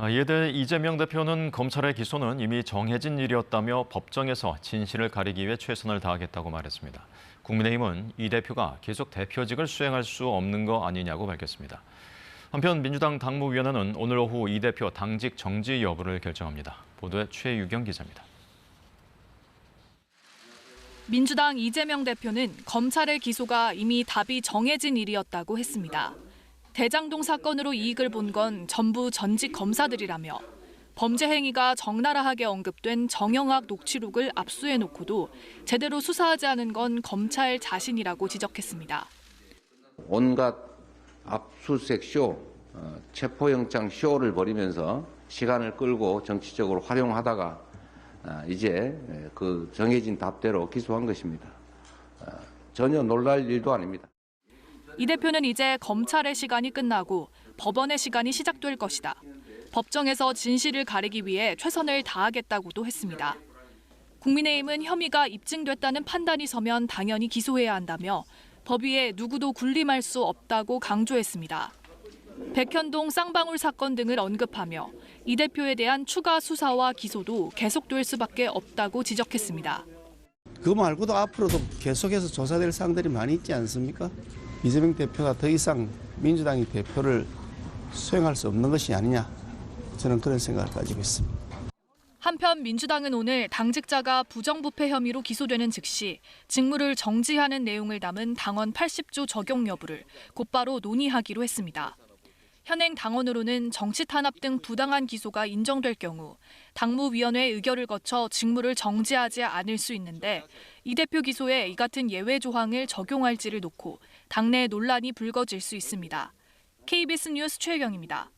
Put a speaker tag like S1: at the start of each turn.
S1: 이에 대해 이재명 대표는 검찰의 기소는 이미 정해진 일이었다며 법정에서 진실을 가리기 위해 최선을 다하겠다고 말했습니다. 국민의힘은 이 대표가 계속 대표직을 수행할 수 없는 거 아니냐고 밝혔습니다. 한편 민주당 당무위원회는 오늘 오후 이 대표 당직 정지 여부를 결정합니다. 보도에 최유경 기자입니다.
S2: 민주당 이재명 대표는 검찰의 기소가 이미 답이 정해진 일이었다고 했습니다. 대장동 사건으로 이익을 본 건 전부 전직 검사들이라며 범죄 행위가 적나라하게 언급된 정영학 녹취록을 압수해놓고도 제대로 수사하지 않은 건 검찰 자신이라고 지적했습니다.
S3: 온갖 압수수색 쇼, 체포영장 쇼를 벌이면서 시간을 끌고 정치적으로 활용하다가 이제 그 정해진 답대로 기소한 것입니다. 전혀 놀랄 일도 아닙니다.
S2: 이 대표는 이제 검찰의 시간이 끝나고 법원의 시간이 시작될 것이다. 법정에서 진실을 가리기 위해 최선을 다하겠다고도 했습니다. 국민의힘은 혐의가 입증됐다는 판단이 서면 당연히 기소해야 한다며 법위에 누구도 군림할 수 없다고 강조했습니다. 백현동 쌍방울 사건 등을 언급하며 이 대표에 대한 추가 수사와 기소도 계속될 수밖에 없다고 지적했습니다.
S4: 그 말고도 앞으로도 계속해서 조사될 사항들이 많이 있지 않습니까? 이재명 대표가 더 이상 민주당이 대표를 수행할 수 없는 것이 아니냐, 저는 그런 생각을 가지고 있습니다.
S2: 한편 민주당은 오늘 당직자가 부정부패 혐의로 기소되는 즉시 직무를 정지하는 내용을 담은 당원 80조 적용 여부를 곧바로 논의하기로 했습니다. 현행 당원으로는 정치 탄압 등 부당한 기소가 인정될 경우 당무위원회 의결을 거쳐 직무를 정지하지 않을 수 있는데 이 대표 기소에 이 같은 예외 조항을 적용할지를 놓고 당내 논란이 불거질 수 있습니다. KBS 뉴스 최혜경입니다.